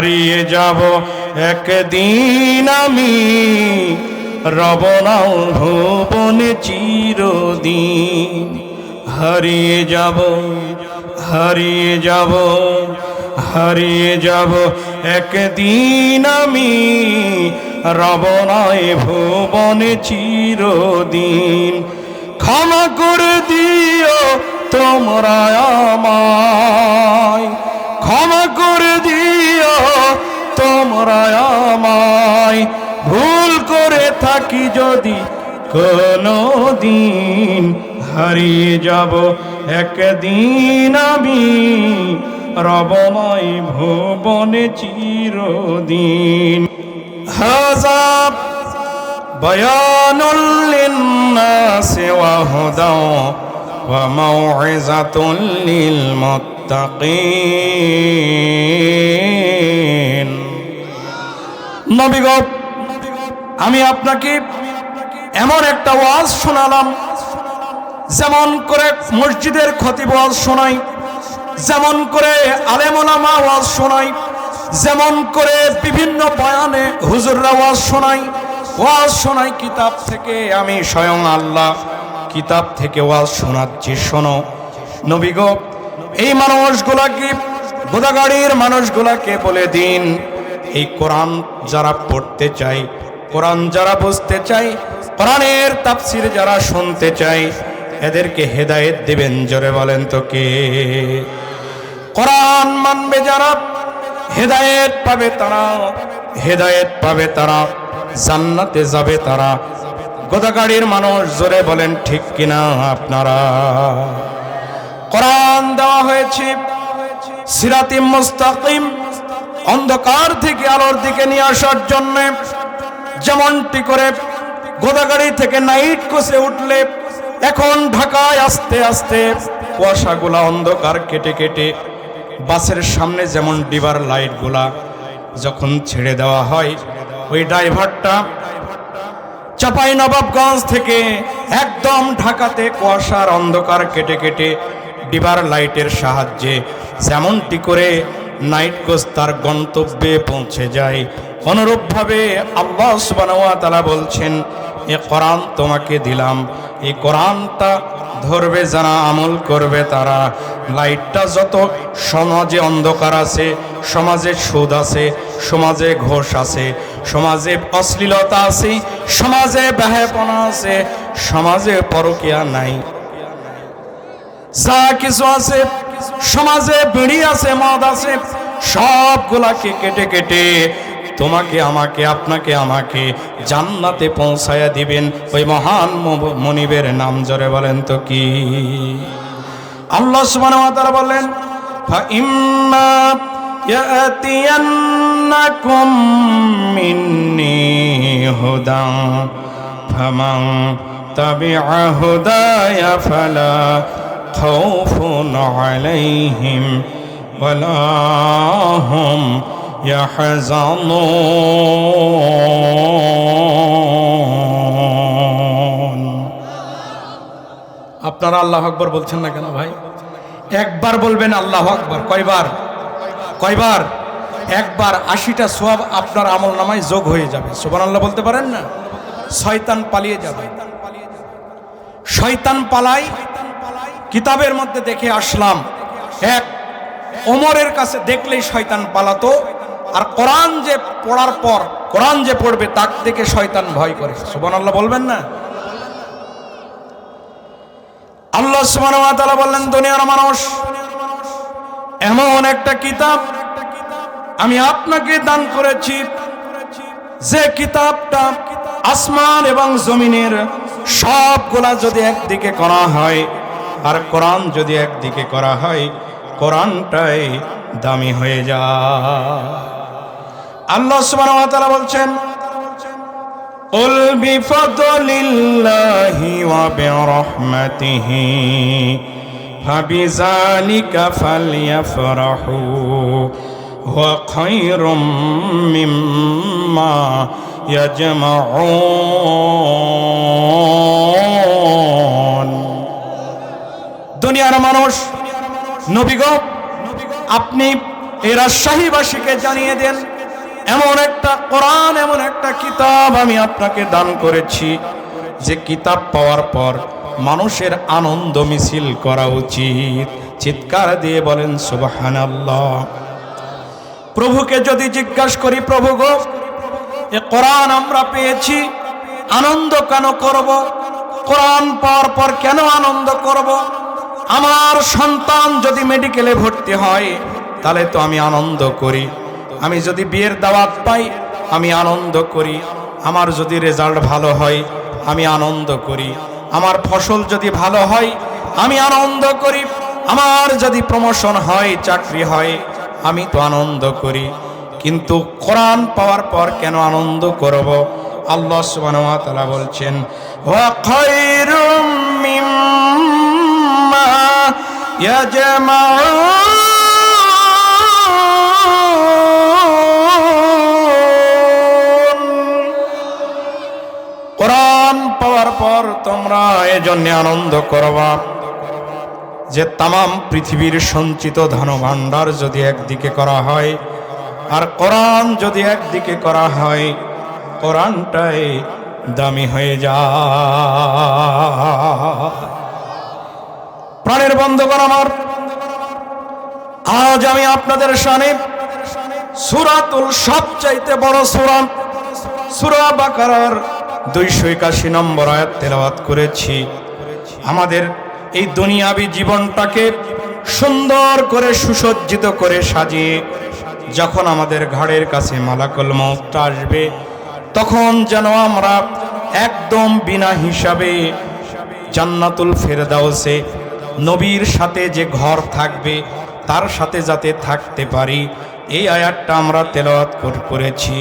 হারিয়ে যাব একদিন আমি, রব না ভুবনে চিরদিন। হারিয়ে যাব, হারিয়ে যাব, হারিয়ে যাব একদিন আমি, রব নয় ভুবনে চিরদিন। ক্ষমা করে দিও তোমরা আমায়, ক্ষমা করে দিও তোমরা আমায়, ভুল করে থাকি যদি কোনো দিন। হারিয়ে যাব একদিন আমি, রবময় ভুবনে চিরদিন। হাযা বায়ানুল লিন্নাসি ওয়া হুদা ওয়া মাউইযাতুল লিল মুত্তাকিন। নবী গো, আমি আপনাকে এমন একটা ওয়াজ শোনালাম, যেমন করে মসজিদের খতিব ওয়াজ শোনাই, যেমন করে আলেম ওলামা ওয়াজ শোনাই, যেমন করে বিভিন্ন বয়ানে হুজুররা ওয়াজ শোনাই কিতাব থেকে। আমি স্বয়ং আল্লাহ কিতাব থেকে ওয়াজ শোনাচ্ছি, শোনো। নবী গো, এই মানুষগুলাকে, গোদাগাড়ির মানুষগুলাকে বলে দিন, এই কোরআন যারা পড়তে চায়, কোরআন যারা বুঝতে চায়, কোরআনের তাফসীর যারা শুনতে চায়, এদেরকে হেদায়েত দিবেন। জোরে বলেন তো কে? কোরআন মানবে যারা হেদায়েত পাবে তারা, হেদায়েত পাবে তারা, জান্নাতে যাবে তারা। গোদাগাড়ির মানুষ জোরে বলেন ঠিক কিনা আপনারা? কোরআন দেওয়া হয়েছে সিরাতে মুস্তাকিম, অন্ধকার থেকে আলোর দিকে নিয়ে আসার জন্য। যেমনটি করে গোদাগাড়ি থেকে নাইট কোচে উঠলে এখন ঢাকায় আস্তে আস্তে কুয়াশাগুলা অন্ধকার কেটে কেটে বাসের সামনে যেমন ডিবার লাইটগুলা যখন ছেড়ে দেওয়া হয়, ওই ড্রাইভারটা চাঁপাইনবাবগঞ্জ থেকে একদম ঢাকাতে কুয়াশার অন্ধকার কেটে কেটে ডিবার লাইটের সাহায্যে যেমনটি করে নাইট কোচ তার গন্তব্যে পৌঁছে যায়, অনুরূপভাবে আল্লাহ সুবহানাহু ওয়া তাআলা বলছেন, এ কোরআন তোমাকে দিলাম, এই কোরআনটা ধরবে যারা, আমল করবে তারা। লাইটটা যত সমাজে অন্ধকার আছে, সমাজে সুদ আছে, সমাজে ঘোষ আছে, সমাজে অশ্লীলতা আছে, সমাজে বেহায়াপনা আছে, সমাজে পরকীয়া নাই, যা কিছু আছে সমাজে, বিড়ি আছে, মদ আছে, সবগুলাকে কেটে কেটে তোমাকে, আমাকে, আপনাকে, আমাকে জান্নাতে পৌঁছায়া দিবেন ওই মহান মনিবের নাম। জোরে বলেন তো কি? আল্লাহ সুবহানাহু ওয়া তাআলা বলেন, ফাইম্মা ইয়াতিয়ান্নাকুম মিন্নি হুদা ফামান তাবিআ হুদায়া ফালা খাউফুন আলাইহিম ওয়ালা হুম ইয়াহজানুন। আপনারা আল্লাহু আকবার বলছেন না কেন ভাই? একবার বলবেন আল্লাহু আকবার। কয়বার? কয়বার? একবার। 80টা সওয়াব আপনার আমলনামায় যোগ হয়ে যাবে। সুবহানাল্লাহ বলতে পারেন না? শয়তান পালিয়ে যাবে। শয়তান পালাই কিতাবের মধ্যে দেখে আসলাম, এক ওমরের কাছে দেখলেই শয়তান পালাতো, আর কোরআন যে পড়ার পর, কোরআন যে পড়বে তাক দেখে শয়তান ভয় করে। সুবহানাল্লাহ বলবেন না? আল্লাহ সুবহানাহু ওয়া তাআলা বললেন, দুনিয়ার মানুষ, এমন একটা কিতাব আমি আপনাকে দান করেছি, যে কিতাবটা আসমান এবং জমিনের সবগুলা যদি একদিকে করা হয়, আর কোরআন যদি একদিকে করা হয়, কোরআনটাই দামি হয়ে যায়। আল্লাহ সুবহানাহু ওয়া তাআলা বলছেন, কুল বিফাদলিল্লাহি ওয়া বিরহমাতিহি ফাবিযালিকা ফালইফরাহু হুয়া খায়রুম মিম্মা ইয়াজমাউন। দুনিয়ার মানুষ, নবী গো, আপনি এই রাজশাহীবাসীকে জানিয়ে দেন, এমন একটা কোরআন, এমন একটা কিতাব আমি আপনাকে দান করেছি, যে কিতাব পাওয়ার পর মানুষের আনন্দ মিছিল করা উচিত। চিৎকার দিয়ে বলেন সুবহানাল্লাহ। প্রভুকে যদি জিজ্ঞাসা করি, প্রভু গো, এ কোরআন আমরা পেয়েছি, আনন্দ কেন করব? কোরআন পাওয়ার পর কেন আনন্দ করব? আমার সন্তান যদি মেডিকেলে ভর্তি হয় তাহলে তো আমি আনন্দ করি, আমি যদি বিয়ের দাওয়াত পাই আমি আনন্দ করি, আমার যদি রেজাল্ট ভালো হয় আমি আনন্দ করি, আমার ফসল যদি ভালো হয় আমি আনন্দ করি, আমার যদি প্রমোশন হয়, চাকরি হয়, আমি তো আনন্দ করি। কিন্তু কোরআন পাওয়ার পর কেন আনন্দ করব? আল্লাহ সুবহানাহু ওয়া তাআলা বলছেন, ওয়া খায়রুম মিম্মা ইয়াজমাউন। কোরআন পাওয়ার পর তোমরা এজন্য আনন্দ করবা যে তামাম পৃথিবীর সঞ্চিত ধনভাণ্ডার যদি একদিকে করা হয় আর কোরআন যদি একদিকে করা হয়, কোরআনটাই দামি হয়ে যায়। প্রাণের বন্ধুগণ আমার, আজ আমি আপনাদের সামনে সূরাতুল সবচাইতে বড় সূরা, সূরা বাকারার 281 নম্বর আয়াত তেলাওয়াত করেছি। আমাদের এই দুনিয়াবী জীবনটাকে সুন্দর করে সুসজ্জিত করে সাজিয়ে যখন আমাদের ঘাড়ের কাছে মালাকুল মউত আসবে, তখন যেন আমরা একদম বিনা হিসাবে জান্নাতুল ফেরদাউসে নবীর সাথে যে ঘর থাকবে তার সাথে যাতে থাকতে পারি, এই আয়াতটা আমরা তেলাওয়াত করেছি।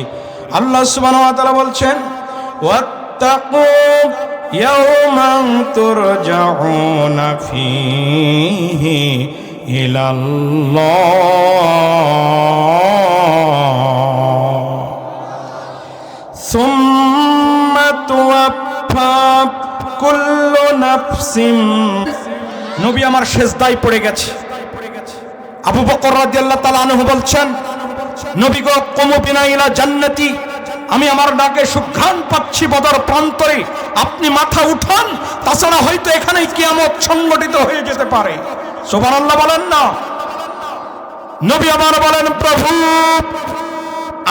আল্লাহ সুবহানাহু ওয়া তাআলা বলছেন, ওয়াত্তাকু ইয়াওমান তুরজাউনা ফীহি ইলাল্লাহ সুম্মা তুওয়াফা কুল্লু নাফসিন। নবী আমার সেজদায় পড়ে গেছে। আবু বকর রাদিয়াল্লাহু তাআলা আনহু বলছেন, নবী গো, কুমু বিনা ইলা জান্নাতি, আমি আমার ডাকে সুঘ্রাণ পাচ্ছি বদর প্রান্তরে, আপনি মাথা উঠান, তাছাড়া হয়তো এখানেই কিয়ামত সংগঠিত হয়ে যেতে পারে। সুবহানাল্লাহ বলেন না? নবী আমার বলেন, প্রভু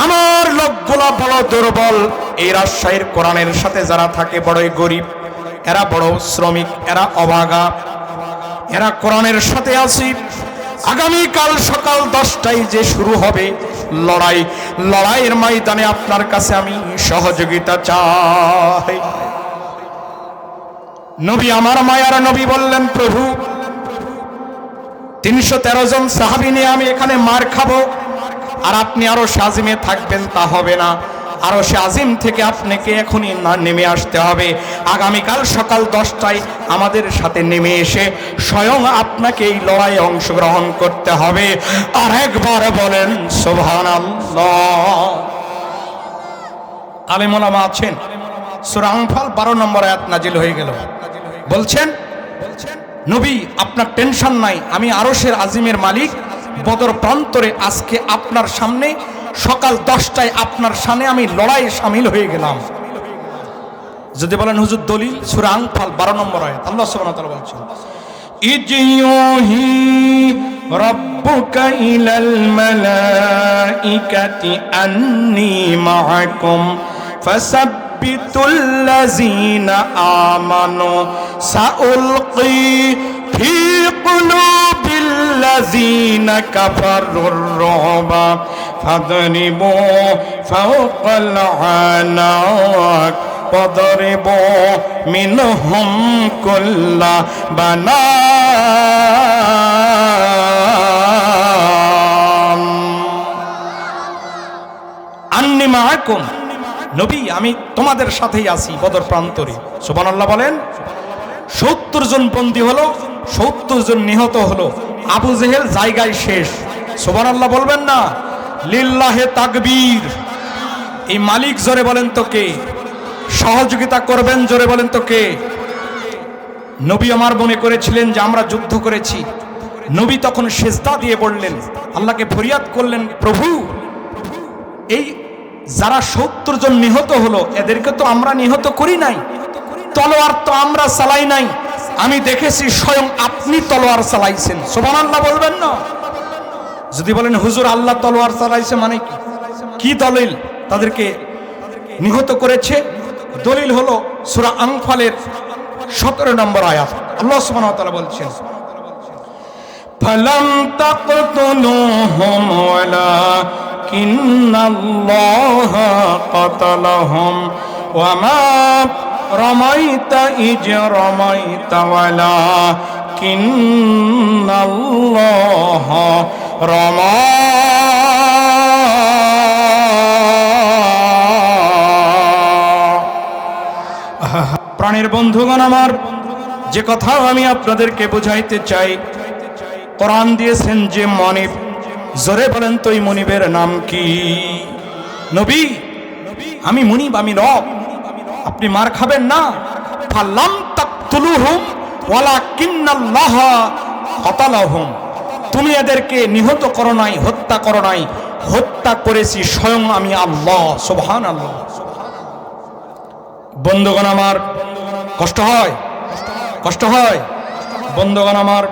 আমার লোকগুলা বড় দুর্বল, এই রাজশাহীর কোরআনের সাথে যারা থাকে বড়ই গরিব, এরা বড় শ্রমিক, এরা অভাগা, এরা কোরআনের সাথে আছে। আগামীকাল সকাল 10টায় যে শুরু হবে লড়াই, লড়াইয়ের ময়দানে আপনার কাছে আমি সহযোগিতা চাই। নবী আমার মায়ার নবী বললেন, প্রভু 313 জন সাহাবী নিয়ে আমি এখানে মার খাবো, আর আপনি আরো আজিমে থাকবেন, তা হবে না। আরো আজিম থেকে আপনাকে এখনই না নেমে আসতে হবে। আগামীকাল সকাল 10টায় আমাদের সাথে নেমে এসে স্বয়ং আপনাকে এই লড়াইয়ে অংশগ্রহণ করতে হবে। আর একবার বলেন সুবহানাল্লাহ। আলেম ওলামা আছেন, সূরা আনফাল 12 নম্বর আয়াত নাজিল হয়ে গেল, বলছেন, নবী আপনার টেনশন নাই, আমি আরশের আজিমের মালিক, বদর প্রান্তরে আজকে আপনার সামনে সকাল 10টায় আপনার সামনে আমি লড়াইয়ে শামিল হয়ে গেলাম। যদি বলেন হুজুর দলিল, সূরা আনফাল 12 নম্বর আয়াত, আল্লাহ সুবহানাহু ওয়া তাআলা বলছেন, ইজয়ুহি রাব্বুকা ইলাল মালাইকাতি আন্নী মাআকুম ফাসাব্বিতুল্লাযীনা আমানু সাউলকি ফি কুলুবিল্লাযীনা কাফারুর রুবা ফাদরিবু ফাওকাল আনাক ওয়াদরিবু মিনহুম কুল্লা বানান। আন্নী মাআকুম, নবী আমি তোমাদের সাথেই আছি বদর প্রান্তরে। সুবহানাল্লাহ বলেন। 70 জন বন্দী হলো, 70 জন নিহত হলো, আবু জেহেল জায়গায় শেষ। সুবহানাল্লাহ বলবেন না? লিল্লাহে তাকবীর। এই মালিক জোরে বলেন তো কে? সহযোগিতা করবেন জোরে বলেন তো কে? নবী আমার মনে করেছিলেন যে আমরা যুদ্ধ করেছি, নবী তখন সেজদা দিয়ে বললেন, আল্লাহকে ফরিয়াদ করলেন, প্রভু এই যারা 70 জন নিহত হলো এদেরকে তো আমরা নিহত করি নাই, তলোয়ার তো আমরা চালাই নাই, আমি দেখেছি স্বয়ং আপনি তলোয়ার চালাইছেন। সুবহানাল্লাহ বলবেন না? যদি বলেন হুজুর আল্লাহ তলোয়ার চালাইছে মানে কি দলিল তাদেরকে নিহত করেছে? দলিল হলো সূরা আনফালের 17 নম্বর আয়াত। আল্লাহ সুবহানাহু ওয়া তাআলা বলছেন, ফালাম তাকতুলুহুম ওয়ালাকিন্নাল্লাহা কাতালাহুম ওয়া মা রামাইতা ইয রামাইতা ওয়ালাকিন্নাল্লাহা রামা। প্রাণের বন্ধুগণ আমার, যে কথা আমি আপনাদেরকে বুঝাইতে চাই, কোরআন দিয়েছেন যে মনিব, জোরে বলেন তো এই মনিবের নাম কি? নবী, আমি মনিব, আমি রব, আপনি মার খাবেন না। ফালাম তাকতুলুহুম ওয়ালাকিন্নাল্লাহা কাতালাহুম, তুমি এদেরকে নিহত করো নাই, হত্যা করো নাই, হত্যা করেছি স্বয়ং আমি আল্লাহ। সুবহানাল্লাহ। বন্ধুগণ আমার, কষ্ট হয়, কষ্ট হয় বন্ধুগণ আমার।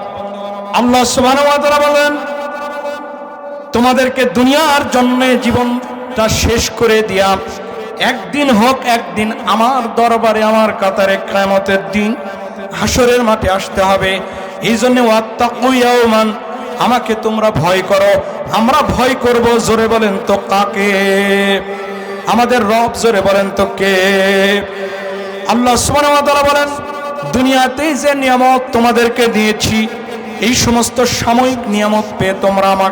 আল্লাহ সুবহানাহু ওয়া তাআলা বলেন, তোমাদেরকে দুনিয়ার জন্য জীবনটা শেষ করে দিয়া একদিন হোক একদিন আমার দরবারে, আমার কাতারে কিয়ামতের দিন হাসরের মাঠে আসতে হবে। এই জন্য ওয়াত্তাকু ইয়াওমান, আমাকে তোমরা ভয় করো। আমরা ভয় করব, জোরে বলেন তো কাকে? আমাদের রব, জোরে বলেন তো কে? আল্লাহ সুবহানাহু ওয়া তাআলা বলেন, দুনিয়াতেই যে নিয়ামত তোমাদেরকে দিয়েছি, এই সমস্ত সাময়িক নিয়ামত পেয়ে তোমরা আমার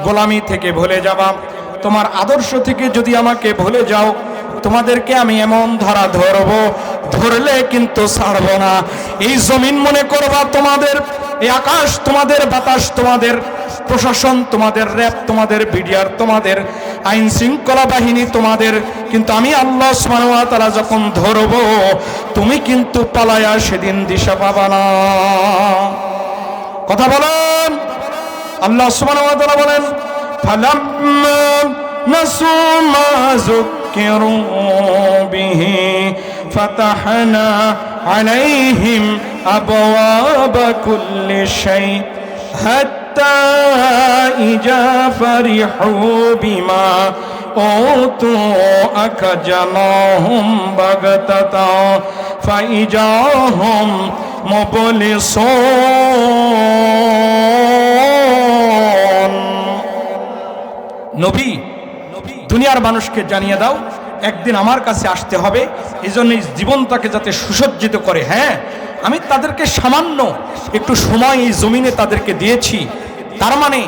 গোলামি থেকে ভুলে যাবা। তোমার আদর্শ থেকে যদি আমাকে ভুলে যাও, তোমাদেরকে আমি এমন ধরা ধরবো, ধরলে কিন্তু ছাড়বো না। এই জমিন মনে করবা তোমাদের, এই আকাশ তোমাদের, বাতাস তোমাদের, প্রশাসন তোমাদের, র‍্যাব তোমাদের, বিডিআর তোমাদের, আইন শৃঙ্খলা বাহিনী তোমাদের, কিন্তু আমি আল্লাহ সুবহানাহু ওয়া তাআলা যখন ধরবো, তুমি কিন্তু পালায়া সেদিন দিশা পাবা না। কথা বলেন। আল্লাহ সুবহানাহু ওয়া তাআলা বলেন, ফালাম্মা নাসু মা যুক্কিরু বিহি ফাতাহনা আলাইহিম আবওয়াবা কুল্লি শাই হাত্তা ইজা ফারিহু বিমা ওতু আখাজানাহুম বাগতাতা ফাইজাহুম মুবলিসুন। নবী, দুনিয়ার মানুষকে জানিয়ে দাও একদিন আমার কাছে আসতে হবে, এই জন্য জীবনটাকে যাতে সুসজ্জিত করে। হ্যাঁ, আমি তাদেরকে সামান্য একটু সময় এই জমিনে তাদেরকে দিয়েছি, তার মানে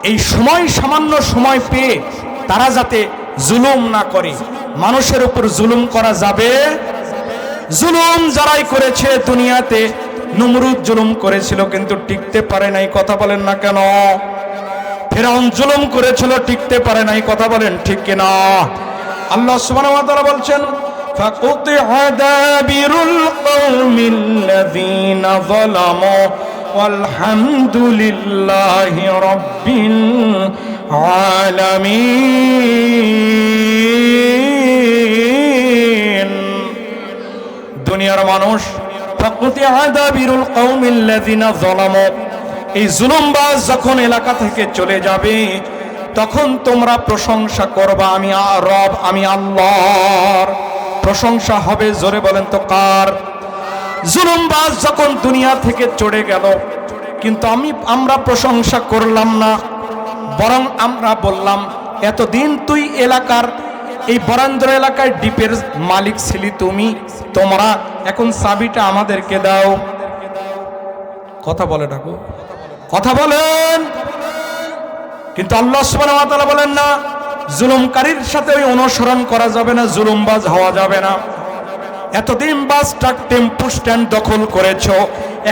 এই সময়, সামান্য সময় পেয়ে তারা যাতে জুলুম না করে। মানুষের উপর জুলুম করা যাবে? জুলুম যারাই করেছে দুনিয়াতে, নমরুদ জুলুম করেছিল কিন্তু টিকতে পারে নাই, কথা বলেন না কেন? ফিরআউন জুলুম করেছিল, টিকতে পারে নাই, কথা বলেন ঠিক কিনা? আল্লাহ সুবহানাহু ওয়া তাআলা বলছেন, ফাকুতিআ দাবিরুল কওমিল্লাযীনা যালামু ওয়ালহামদুলিল্লাহি রাব্বিল আলামিন। দুনিয়ার মানুষ, ফাকুতিআ দাবিরুল কওমিল্লাযীনা যালামু, এই জুলুমবাজ যখন এলাকা থেকে চলে যাবে, তখন তোমরা প্রশংসা করবা আমি রব, আমি আল্লাহর। প্রশংসা হবে, জোরে বলেন তো কার? জুলুমবাজ যখন দুনিয়া থেকে চলে গেল, কিন্তু আমরা প্রশংসা করলাম না, বরং আমরা বললাম, এতদিন তুই এলাকার, এই বরেন্দ্র এলাকায় ডিপের মালিক ছিলি তুমি, তোমরা এখন চাবিটা আমাদেরকে দাও। কথা বলে ডাকো, কথা বলেন। কিন্তু আল্লাহ সুবহানাহু ওয়া তাআলা বলেন না, জুলুমকারীর সাথে ওই অনুসরণ করা যাবে না, জুলুমবাজ হওয়া যাবে না। এতদিন বাস ট্রাক টেম্পো স্ট্যান্ড দখল করেছো,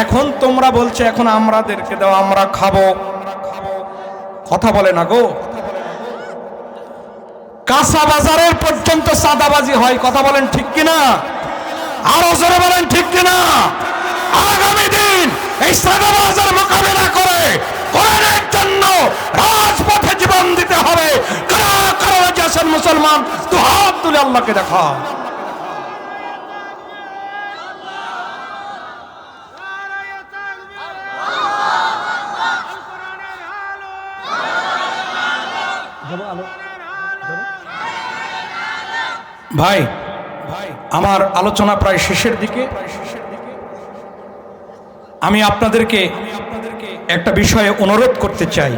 এখন তোমরা বলছো এখন আমাদেরকে দাও, আমরা খাবো। কথা বলে না গো। কাঁচা বাজারের পর্যন্ত চাঁদাবাজি হয়, কথা বলেন ঠিক কিনা? আরো জোরে বলেন ঠিক কিনা? আগামী দিন এই সাদাবাজের মোকাবিলা করে কোরআনের জন্য রাজপথে জীবন দিতে হবে। কারা কারা রাজি আছেন মুসলমান? তো হাত তুলে আল্লাহকে দেখা। ভাই আমার আলোচনা প্রায় শেষের দিকে। আমি আপনাদেরকে একটা বিষয়ে অনুরোধ করতে চাই।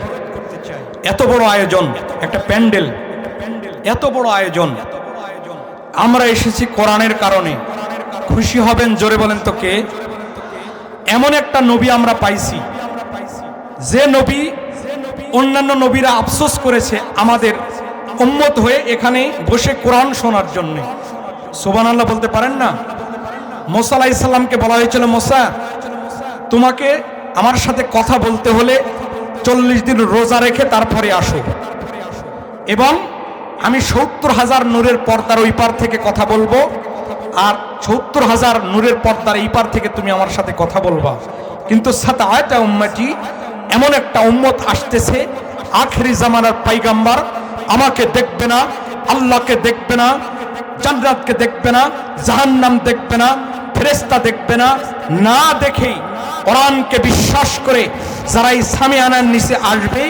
এত বড় আয়োজন, একটা প্যান্ডেল, এত বড় আয়োজন, আমরা এসেছি কোরআনের কারণে। খুশি হবেন, জোরে বলেন তো কে? এমন একটা নবী আমরা পাইছি, যে নবী অন্যান্য নবীরা আফসোস করেছে আমাদের উম্মত হয়ে এখানে বসে কোরআন শোনার জন্য। সুবহানাল্লাহ বলতে পারেন না? মুসা আলাইহিস সালামকে বলা হয়েছিল, মুসা তোমাকে আমার সাথে কথা বলতে হলে 40 দিন রোজা রেখে তারপরে আসো, এবং আমি 70,000 নূরের পর্দার ওই পার থেকে কথা বলবো, আর 70,000 নূরের পর্দার এই পার থেকে তুমি আমার সাথে কথা বলবা। কিন্তু সাতাআতা উম্মতি, এমন একটা উম্মত আসতেছে আখেরি জামানার পয়গম্বর, আমাকে দেখবে না, আল্লাহকে দেখবে না, জান্নাতকে দেখবে না, জাহান্নাম দেখবে না, ফেরেশতা দেখবে না, না দেখেই কোরআনকে বিশ্বাস করে যারা এই সামিয়ানার নিচে আসবে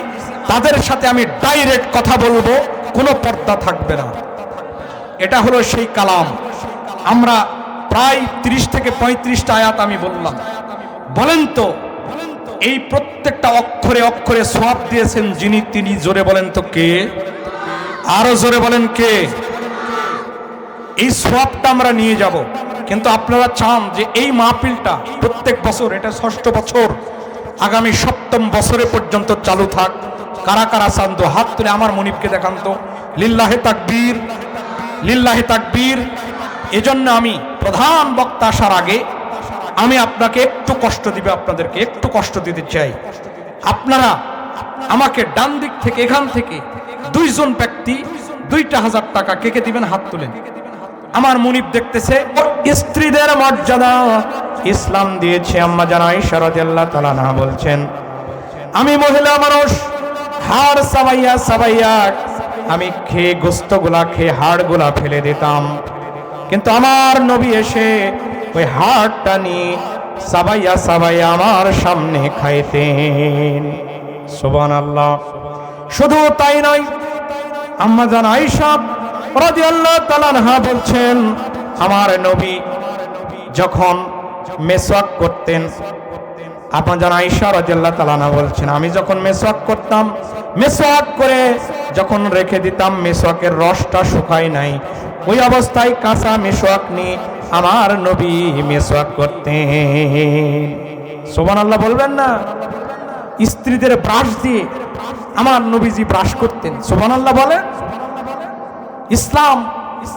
তাদের সাথে আমি ডাইরেক্ট কথা বলবো, কোনো পর্দা থাকবে না। এটা হলো সেই কালাম। আমরা প্রায় 30 থেকে 35টা আয়াত আমি বললাম। বলেন তো এই প্রত্যেকটা অক্ষরে অক্ষরে সওয়াব দিয়েছেন যিনি, তিনি জোরে বলেন তো কে? আরো জোরে বলেন কে? এই সওয়াবটা আমরা নিয়ে যাব। কিন্তু আপনারা চান যে এই মাহফিলটা প্রত্যেক বছর, এটা 6ষ্ঠ বছর, আগামী 7ম বছরে পর্যন্ত চালু থাক। কারা কারা চান তো হাত তুলে আমার মনিবকে দেখান তো। লিল্লাহে তাকবীর, লিল্লাহে তাকবীর। এজন্য আমি প্রধান বক্তা আসার আগে আমি আপনাকে একটু কষ্ট দিবে, আপনাদেরকে একটু কষ্ট দিতে চাই। আপনারা আমাকে ডান দিক থেকে, এখান থেকে 2 জন ব্যক্তি 2,000 টাকা কে কে দিবেন? হাত তুলেন। আমার মুনিব দেখতেছে। স্ত্রীদের মর্যাদা ইসলাম দিয়েছে। আম্মা জান আয়েশা রাদিয়াল্লাহু তাআলা আনহা বলছেন, আমি মহিলা মানুষ, হাড় সাবাইয়া সাবাইয়া আমি খেয়ে, গোস্তগুলা খেয়ে হাড়গুলা ফেলে দিতাম, কিন্তু আমার নবী এসে ওই হাড়টা নিয়ে সাবাইয়া সাবাইয়া আমার সামনে খাইতেন। সুবহানাল্লাহ। শুধু তাই নয়, আম্মা জান আয়েশা রাদিয়াল্লাহু তাআলা আনহা বলছেন, আমার নবী যখন মেসওয়াক করতেন, আম্মা জান আয়েশা রাদিয়াল্লাহু তাআলা আনহা বলছেন, আমি যখন মেসওয়াক করতাম, মেসওয়াক করে যখন রেখে দিতাম, মেসওয়াকের রসটা শুকায় নাই, ওই অবস্থায় কাঁচা মেসওয়াক নিয়ে আমার নবী মেসওয়াক করতেন। সুবহানাল্লাহ বলবেন না? স্ত্রীদের ব্রাশ দিয়ে আমার নবীজি ব্রাশ করতেন। সুবহানাল্লাহ বলেন। ইসলাম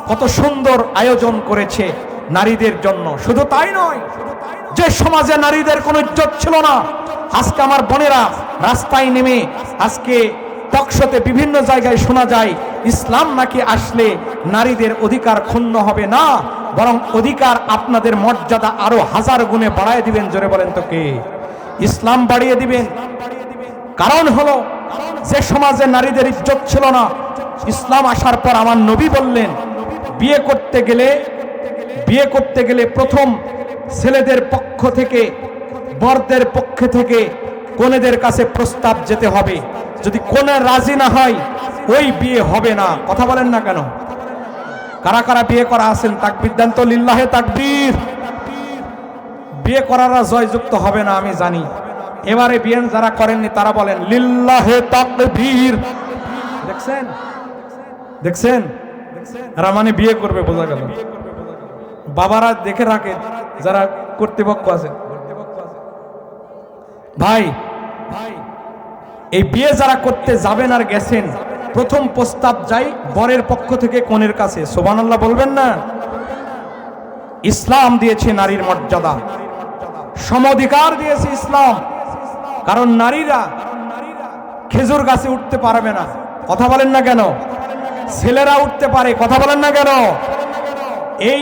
কত সুন্দর আয়োজন করেছে নারীদের জন্য। শুধু তাই নয়, যে সমাজে নারীদের কোনো ইজ্জত ছিল না, আজকে আমার বোনেরা রাস্তায় নেমে আজকে টকশোতে বিভিন্ন জায়গায় শোনা যায় ইসলাম নাকি আসলে নারীদের অধিকার ক্ষুণ্ণ হবে না, বরং অধিকার আপনাদের মর্যাদা আরো 1000 গুণে বাড়ায় দিবেন। জোরে বলেন তো কে? ইসলাম বাড়িয়ে দিবেন। কারণ হলো, যে সমাজে নারীদের ইজ্জত ছিল না, ইসলাম আসার পর আমার নবী বললেন, বিয়ে করতে গেলে প্রথম ছেলেদের পক্ষ থেকে, বরদের পক্ষ থেকে কনেদের কাছে প্রস্তাব যেতে হবে। যদি কনে রাজি না হয়, ওই বিয়ে হবে না। কথা বলেন না কেন? কারা কারা বিয়ে করা আছেন? তাকবীর দেন তো, লিল্লাহে তাকবীর। বিয়ে করারা জয়যুক্ত হবে না আমি জানি। এবারে বিয়ে যারা করেননি তারা বলেন লিল্লাহে তাকবীর। দেখছেন দেখছেন এরা মানে বিয়ে করবে, বোঝা গেল। বাবারা দেখে রাখে যারা কর্তৃপক্ষ আছেন। ভাই এই বিয়ে যারা করতে যাবেন আর গেছেন, প্রথম প্রস্তাব যাই বরের পক্ষ থেকে কনের কাছে। সুবহানাল্লাহ বলবেন না? ইসলাম দিয়েছে নারীর মর্যাদা, সম অধিকার দিয়েছে ইসলাম। কারণ নারীরা খেজুর গাছে উঠতে পারবে না। কথা বলেন না কেন? ছেলেরা উঠতে পারে। কথা বলেন না কেন? এই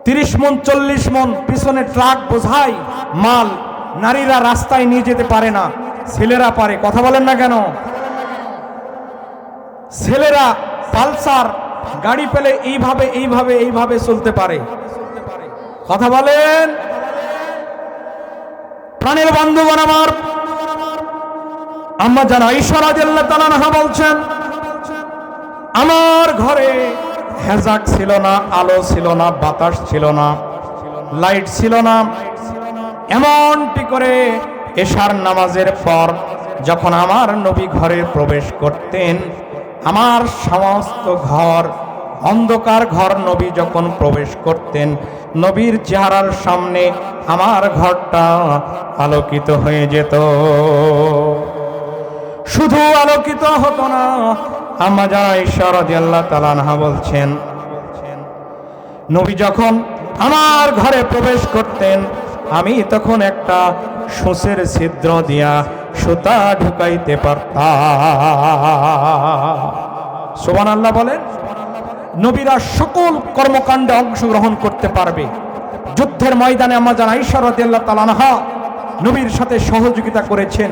30 মণ 40 মণ পিছনে ট্রাক বোঝাই মাল নারীরা রাস্তায় নিয়ে যেতে পারে না, ছেলেরা পারে। কথা বলেন না কেন? ছেলেরা পালসার গাড়ি পেলে এইভাবে এইভাবে এইভাবে চলতে পারে। কথা বলেন। প্রাণের বন্ধুগণ আমার, আম্মা জান আয়েশা রাদিয়াল্লাহু তাআলা আনহা বলছেন, আমার ঘরে হেজাক ছিল না, আলো ছিল না, বাতাস ছিল না, লাইট ছিল না। এমনটি করে এশার নামাজের পর যখন আমার নবী ঘরে প্রবেশ করতেন, আমার সমস্ত ঘর অন্ধকার ঘর। নবী যখন প্রবেশ করতেন, নবীর চেহারার সামনে আমার ঘরটা আলোকিত হয়ে যেত। শুধু আলোকিত হতো না, আম্মা জান আয়েশা রাদিয়াল্লাহু তাআলা আনহা বলছেন, নবী যখন আমার ঘরে প্রবেশ করতেন, আমি তখন একটা সূচের ছিদ্র দিয়া সুতা ঢুকাইতে পারতাম। সুবহানাল্লাহ বলেন। নবীরা সকল কর্মকাণ্ডে অংশগ্রহণ করতে পারবে। যুদ্ধের ময়দানে আম্মা জান আয়েশা রাদিয়াল্লাহু তাআলা আনহা নবীর সাথে সহযোগিতা করেছেন,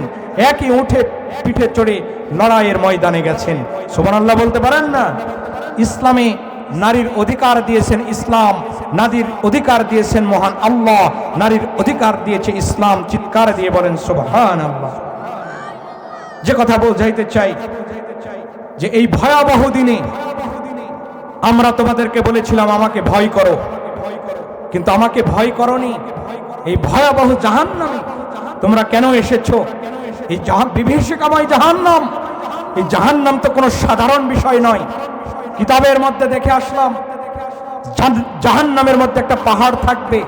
একই উঠে পিঠে চড়ে লড়াইয়ের ময়দানে গেছেন। সুবহানাল্লাহ বলতে পারেন না? ইসলামে নারীর অধিকার দিয়েছেন ইসলাম, নারীর অধিকার দিয়েছেন মহান আল্লাহ, নারীর অধিকার দিয়েছে ইসলাম। চিৎকার দিয়ে বলেন সুবহানাল্লাহ। যে কথা বোঝাইতে চাই যে এই ভয়াবহ দিনে আমরা তোমাদেরকে বলেছিলাম আমাকে ভয় করো, কিন্তু আমাকে ভয় করনি। এই ভয়াবহ জাহান্নামে তোমরা কেন এসেছো? এই বিভীষিকাময় জাহান্নাম, এই জাহান্নাম তো কোনো সাধারণ বিষয় নয়। কিতাবের মধ্যে দেখে আসলাম, জাহান্নামের মধ্যে একটা পাহাড় থাকবে।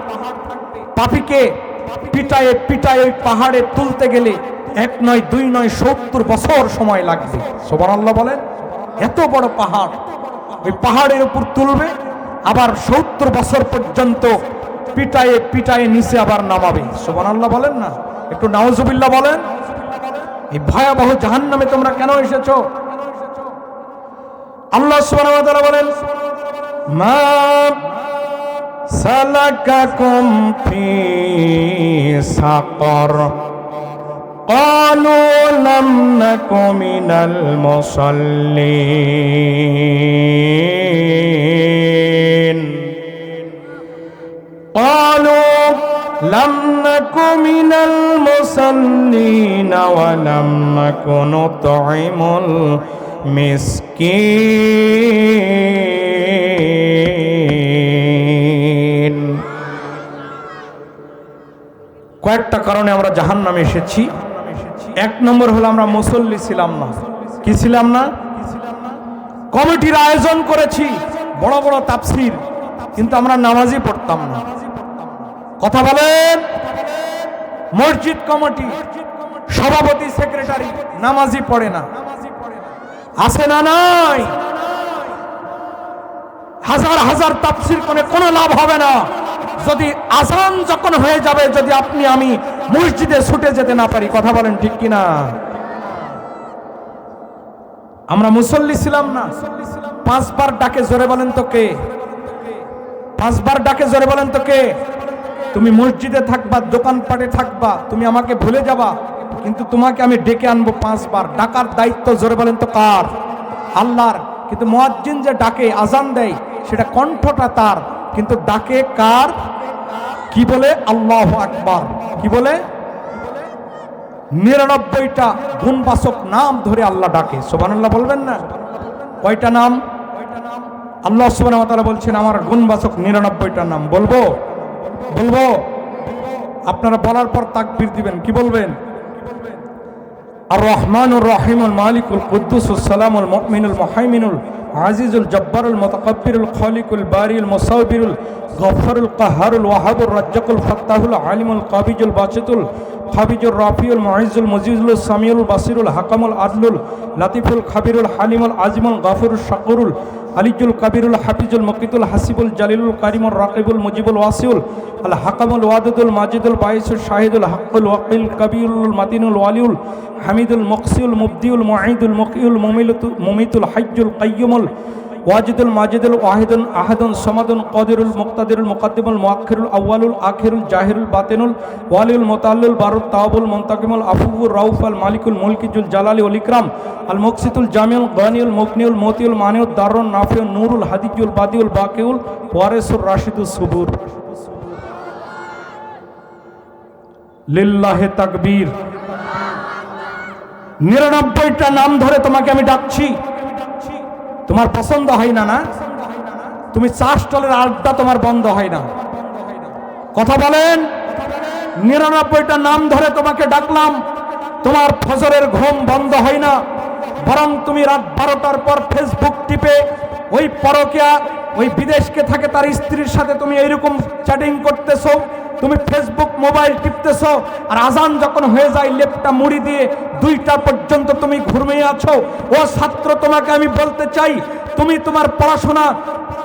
পাপীকে পিটায়ে পিটায়ে ওই পাহাড়ে তুলতে গেলে 1 নয় 2 নয় 70 বছর সময় লাগবে। সুবহানাল্লাহ বলেন। এত বড় পাহাড়, ওই পাহাড়ের উপর তুলবে, আবার 70 বছর পর্যন্ত পিটায়ে পিটায়ে নিচে আবার নামাবে। সুবহানাল্লাহ বলেন না? একটু নাউজুবিল্লাহ বলেন। এই ভয়াবহ জাহান্নামে তোমরা কেন এসেছো? আল্লাহ সুবহানাহু ওয়া তাআলা বলেন, মা সালাকাকুম ফি সাকর ক্বালু লাম নাকু মিনাল মুসাল্লিন ক্বালু লাম নাকু মিনাল মুসাল্লিন ওয়া লাম নাকু নুতঈমুল মিসকিন। কয়েকটা কারণে আমরা জাহান্নামে এসেছি। 1 নম্বর হলো আমরা মুসল্লি ছিলাম না। কি ছিলাম না? কমিটির আয়োজন করেছি বড় বড় তাফসীর, কিন্তু আমরা নামাজই পড়তাম না। কথা বলেন। মসজিদ কমিটি সভাপতি সেক্রেটারি নামাজই পড়ে না, আছে না নাই? হাজার হাজার তাফসীর করে কোনো লাভ হবে না যদি আযান যখন হয়ে যাবে, যদি আপনি আমি মসজিদে ছুটে যেতে না পারি। কথা বলেন ঠিক কিনা? আমরা মুসল্লি ছিলাম না। 5 বার ডাকে জোরে বলেন তো কে? 5 বার ডাকে জোরে বলেন তো কে? তুমি মসজিদে থাকবা, দোকানপাটে থাকবা, তুমি আমাকে ভুলে যাবা, কিন্তু তোমাকে আমি ডেকে আনবো 5 বার। ডাকার দায়িত্ব জোরে বলেন তো কার? আল্লাহর। কিন্তু মুয়াজ্জিন যে ডাকে আজান দেয় সেটা কণ্ঠটা তার, কিন্তু ডাকে কার? কি বলে? আল্লাহু আকবার। কি বলে? 99টা গুণবাচক নাম ধরে আল্লাহ ডাকে। সুবহানাল্লাহ বলবেন না? কয়টা নাম? আল্লাহ সুবহানাহু ওয়া তাআলা বলছেন আমার গুণবাচক 99টা নাম। বলবো? বলবো? আপনারা বলার পর তাকবীর দিবেন। কি বলবেন? আর রহমানুর রহিমুল মালিকুল কুদ্দুসুস সালামুল মুমিনুল মুহাইমিনুল আজিজুল জব্বারুল মুতাকাব্বিরুল খালিকুল বারিউল মুসাব্বিরুল গফফারুল কাহ্হারুল ওয়াহাবুর রাজ্জাকুল ফাত্তাহুল আলিমুল কাবিজুল বাসিতুল খাবিজুর রাফিউল মুইজ্জুল মুজিজুল সামিউল বাসিরুল হাকামুল আদলুল লাতিফুল খাবিরুল হালিমুল আজিমুল গাফুরুল শাকুরুল আলিজুল কাবিরুল হাফিজুল মুকিতুল হাসিবুল জালিলুল কারিমুর রাকিবুল মুজিবুল ওয়াসিউল আল হাকামুল ওয়াদুদুল মাজিদুল বাইসুল শাহিদুল হাক্কুল ওয়াকিল কাবিরুল মাতিনুল ওয়ালিউল হামিদুল মুকসিউল মুবদিউল মুঈদুল মুকিউল মুমিতুল হাজ্জুল কাইয়ুমুল ওয়াজিদুল মাজিদুল ওয়াহিদুল আহাদুন সামাদুন কাদিরুল মুক্তাদিরুল মুকাদ্দিমুল মুআখিরুল আউয়ালুল আখিরুল জাহিরুল বাতিনুল ওয়ালিউল মুতাআল্লিল বারুত তাওয়াবুল মুনতাকিমুল আফুউর রাউফুল মালিকুল মুলকিজুল জালালি ওয়াল ইকরাম আল মুকসিতুল জামিউল গানিউল মুগনিউল মতিউল মানিউদ দারুন নাফিউল নূরুল হাদিজুল বাদিউল বাকিউল ওয়ারিসুর রাশিদুস সুবুর। লিল্লাহি তাকবীর। 99টা নাম ধরে তোমাকে আমি ডাকছি, তোমার পছন্দ হয় না? না, তুমি চা স্টলের আড্ডা তোমার বন্ধ হয় না, কথা বলেন। 99টা নাম ধরে তোমাকে ডাকলাম, তোমার ফজরের ঘুম বন্ধ হয় না, বরং তুমি রাত 12টার পর ফেসবুক টিপে ওই পরকীয়া, ওই বিদেশকে থাকে তার স্ত্রীর সাথে তুমি এইরকম চ্যাটিং করতেছো, তুমি ফেসবুক মোবাইল টিপতেছো, আর আজান যখন হয়ে যায় লেপটা মুড়ি দিয়ে 2টা পর্যন্ত তুমি ঘুমিয়ে আছো। ও ছাত্র, তোমাকে আমি বলতে চাই, তুমি তোমার পড়াশোনা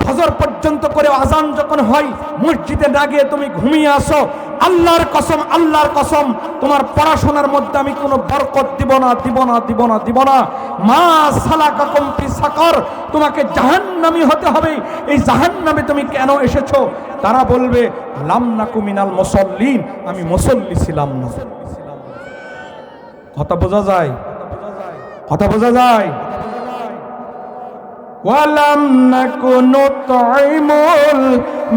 ফজর পর্যন্ত করে আজান যখন হয় মসজিদে না গিয়ে তুমি ঘুমিয়ে আসো, আল্লাহর কসম, আল্লাহর কসম, তোমার পড়াশোনার মধ্যে আমি কোনো বরকত দিব না, দিব না, দিব না, দিব না। মা সালাকাকুম ফি সাকার, তোমাকে জাহান্নামী হতে হবে। এই জাহান্নামে তুমি কেন এসেছো? তারা বলবে লাম নাকু মিনাল মুসাল্লিন, আমি মুসল্লি ছিলাম না। কথা বোঝা যায়? কথা বোঝা যায়? ওয়ালাম নাকু নুতঈমুল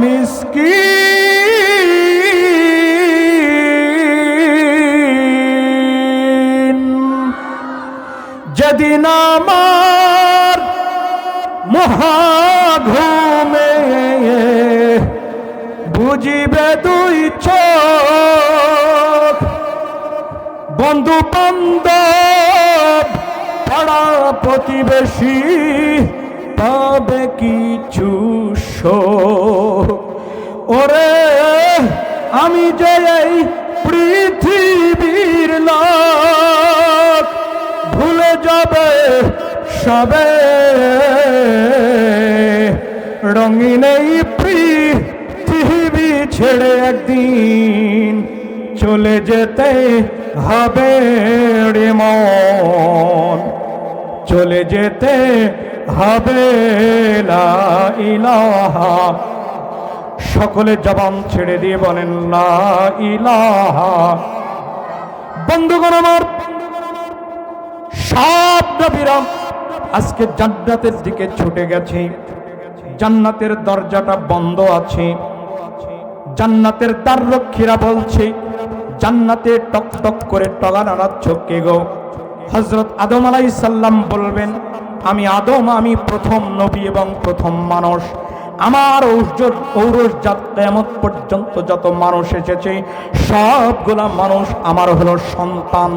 মিসকিন, যেদিন আমার মহাঘুমে বুঝিবে 2 চোখ, বন্ধু বান্ধব পাড়া প্রতিবেশী পাবে কিছু শোক। ওরে আমি যে এই পৃথিবীর লোক, ভুলে যাবে সবে রঙিন এই পৃথিবী ছেড়ে একদিন চলে যেতে হবে রে মন, চলে যেতে হবে। লা ইলাহা, সকলে জবান ছেড়ে দিয়ে বলেন লা ইলাহা। বন্ধুগণ আমার, সব নবীরা আজকে জান্নাতের দিকে ছুটে গেছে, জান্নাতের দরজাটা বন্ধ আছে। জান্নাতের দ্বাররক্ষীরা বলছে, জান্নাতে টক টক করে টগা নাড়াচ্ছ কে গো? হযরত আদম আলাইহিস সালাম বলবেন, আমি আদম, আমি প্রথম নবী এবং প্রথম মানুষ। আমার ঔরসজাত কিয়ামত পর্যন্ত যত মানুষ এসেছে সবগুলা মানুষ আমার হলো সন্তান।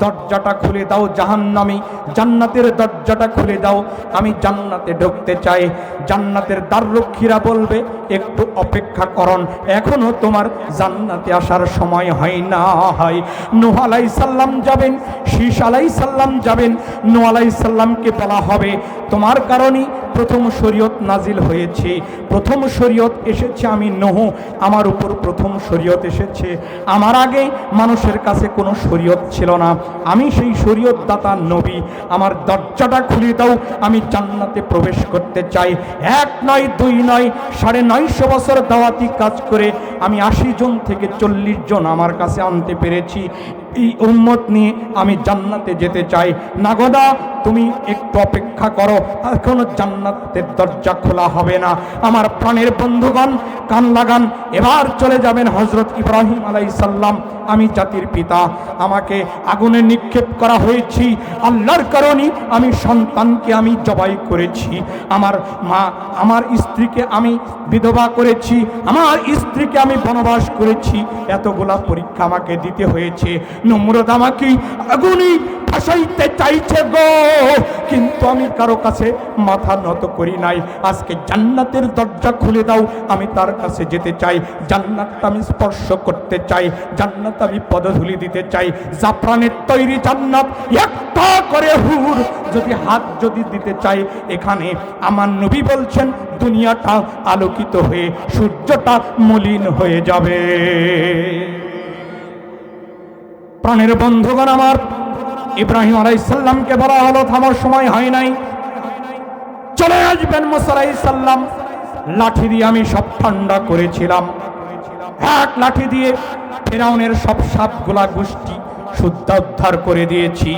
দরজাটা খুলে দাও জাহান্নামী, জান্নাতের দরজাটা খুলে দাও, আমি জান্নাতে ঢুকতে চাই। জান্নাতের দ্বাররক্ষীরা বলবে, একটু অপেক্ষা করুন, এখনো তোমার জান্নাতে আসার সময় হয় না। হয় নূহ আলাইহিস সালাম যাবেন, শীস আলাইহিস সালাম যাবেন। নূহ আলাইহিস সালামকে বলা হবে, তোমার কারণে প্রথম শরীয়ত নাজিল হয়েছে, প্রথম শরীয়ত এসেছে আমি নূহ, আমার উপর প্রথম শরীয়ত এসেছে। আমার আগে মানুষের কাছে কোনো শরীয়ত ছিল না, আমি সেই শরীয়ত দাতা নবী। আমার দরজাটা খুলে দাও, আমি জান্নাতে প্রবেশ করতে চাই। 1 নয় 2 নয়, 950 বছর দাওয়াতি কাজ করে আমি 80 জন থেকে 40 জন আমার কাছে আনতে পেরেছি। এই উম্মত নিয়ে আমি জান্নাতে যেতে চাই। নাগদা, তুমি একটু অপেক্ষা করো, এখনো জান্নাতের দরজা খোলা হবে না। আমার প্রাণের বন্ধুগণ, কান লাগান, এবার চলে যাবেন হযরত ইব্রাহিম আলাইহিস সালাম। আমি জাতির পিতা, আমাকে আগুনে নিক্ষেপ করা হয়েছে, আল্লাহর কারণে আমি সন্তানকে আমি জবাই করেছি, আমার মা, আমার স্ত্রীকে আমি বিধবা করেছি, আমার স্ত্রীকে আমি বনবাস করেছি, এতগুলা পরীক্ষা আমাকে দিতে হয়েছে। নমরুদ আমাকে আগুনে ফাঁসাইতে চাইছে গো, কিন্তু আমি কারো কাছে মাথা নত করি নাই। আজকে জান্নাতের দরজা খুলে দাও, আমি তার কাছে যেতে চাই, জান্নাতটা আমি স্পর্শ করতে চাই, জান্নাত আমি পদধূলি দিতে চাই। জাফরানের তৈরি জান্নাত, একটা করে হুর যদি হাত যদি দিতে চাই, এখানে আমার নবী বলছেন দুনিয়াটা আলোকিত হয়ে সূর্যটা মলিন হয়ে যাবে। প্রাণের বন্ধুগণ আমার, ইব্রাহিম আলাইহিস সালামকে বলা হলো থামার সময় হয় নাই, চলে আসবেন মুসা আলাইহিস সালাম। লাঠি দিয়ে আমি সব ঠান্ডা করেছিলাম, এক লাঠি দিয়ে ফেরাউনের সব সাপগুলা গোষ্ঠী শুদ্ধ উদ্ধার করে দিয়েছি।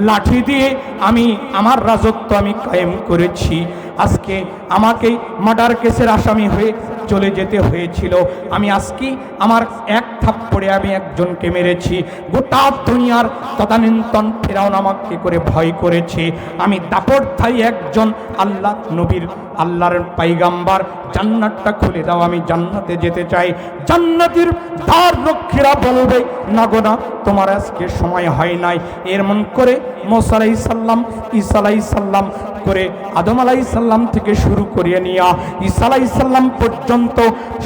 লাঠি দিয়ে আমি আমার রাজত্ব আমি কায়েম করেছি। আজকে আমাকে মার্ডার কেসের আসামি হয়ে চলে যেতে হয়েছিল, আমি আজকে আমার এক থাপ্পড়ে আমি একজনকে মেরেছি। গোটা দুনিয়ার তদানীন্তন ফেরাউন আমাকে করে ভয় করেছে। আমি দাপটধারী একজন আল্লাহ নবীর, আল্লাহর পাইগাম্বার। জান্নাতটা খুলে দাও, আমি জান্নাতে যেতে চাই। জান্নাতের দ্বার রক্ষীরা বলবে না গো না, তোমার আজকে সময় হয় নাই। এর মন করে মুসা আলাইহিস সালাম, ঈসা আলাইহিস সালাম করে আদম আলাইহিস সালাম থেকে শুরু করিয়ে নিয়া ঈসা আলাইহিস সালাম পর্যন্ত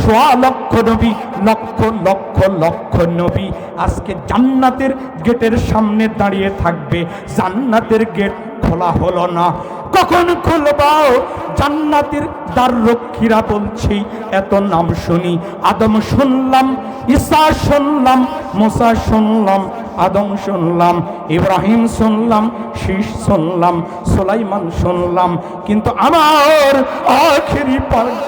সোয়া লক্ষ নবী, লক্ষ লক্ষ লক্ষ নবী আজকে জান্নাতের গেটের সামনে দাঁড়িয়ে থাকবে। জান্নাতের গেট খোলা হলো না, কখন খুলবাও? জান্নাতের দ্বার রক্ষীরা বলছি এত নাম শুনি, আদম শুনলাম, ঈসা শুনলাম, মুসা শুনলাম, আদম শুনলাম, ইব্রাহিম শুনলাম, শীষ শুনলাম, সুলাইমান শুনলাম, কিন্তু আমার আখেরি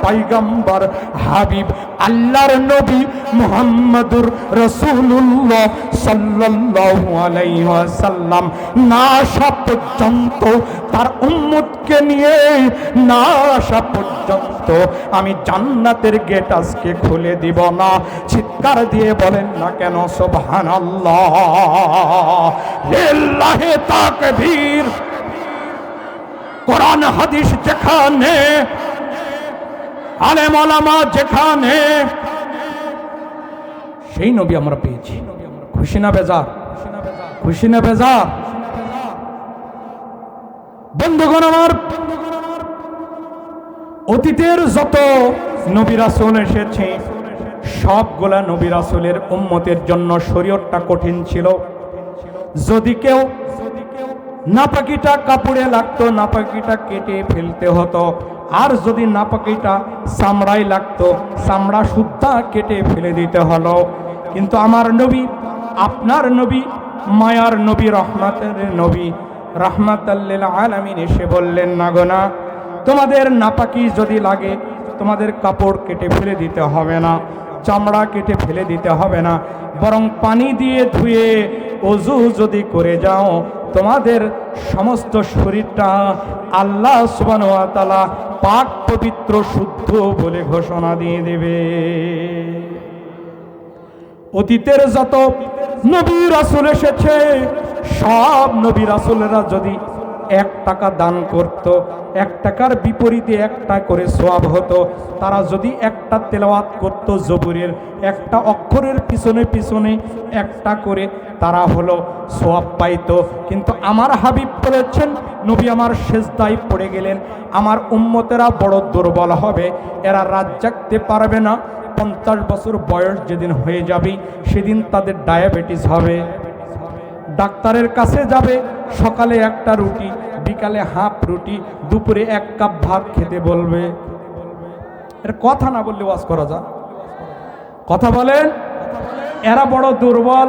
পয়গম্বর হাবিব আল্লাহর নবী মুহাম্মদুর রাসূলুল্লাহ সাল্লাল্লাহু আলাইহি ওয়াসাল্লাম না আসা পর্যন্ত, তার উম্মতকে নিয়ে না আসা পর্যন্ত আমি জান্নাতের গেট আজকে খুলে দিব না। চিৎকার দিয়ে বলেন না কেন সুবহানাল্লাহ, লিল্লাহি তাকবীর। কোরআন হাদিস যেখানে, আলেম ওলামা যেখানে, সেই নবী আমরা পেয়েছি। খুশি না বেজার? খুশি না বেজার? বন্ধুগণ আমার, অতীতের যত নবী রাসূল এসেছে সবগুলা নবী রাসূলের উম্মতের জন্য শরীয়তটা কঠিন ছিল। যদি কেউ নাপাকিটা কাপড়ে লাগতো, নাপাকিটা কেটে ফেলতে হতো। আর যদি নাপাকিটা চামড়ায় লাগতো, চামড়া সুদ্ধা কেটে ফেলে দিতে হলো। কিন্তু আমার নবী, আপনার নবী, মায়ার নবী, রহমতের নবী, রাহমাতাল লিল আলামিন এসে বললেন না গো না, তোমাদের নাপাকি যদি লাগে তোমাদের কাপড় কেটে ফেলে দিতে হবে না, চামড়া কেটে ফেলে দিতে হবে না, বরং পানি দিয়ে ধুয়ে ওযু যদি করে যাও তোমাদের সমস্ত শরীরটা আল্লাহ সুবহানাহু ওয়া তাআলা পাক পবিত্র শুদ্ধ বলে ঘোষণা দিয়ে দেবে। অতীতের যত নবী রাসূল এসেছে সব নবী রাসূলেরা যদি 1 টাকা দান করত, 1 টাকার বিপরীতে 1টা করে সওয়াব হতো। তারা যদি একটা তেলাওয়াত করত জবুরের, একটা অক্ষরের পিছনে পিছনে 1টা করে তারা হলো সওয়াব পাইতো। কিন্তু আমার হাবিব বলেছেন, নবী আমার সেজদায় পড়ে গেলেন, আমার উম্মতেরা বড় দুর্বল হবে, এরা রাত জাগতে পারবে না। 50 বছর বয়স যেদিন হয়ে যাবে সেদিন তাদের ডায়াবেটিস হবে। ডাক্তারের কাছে যাবে, সকালে 1টা রুটি, বিকালে হাফ রুটি, দুপুরে 1 কাপ ভাত খেতে বলবে। এর কথা না বললে ওয়াজ করা যায়? কথা বলেন। এরা বড় দুর্বল,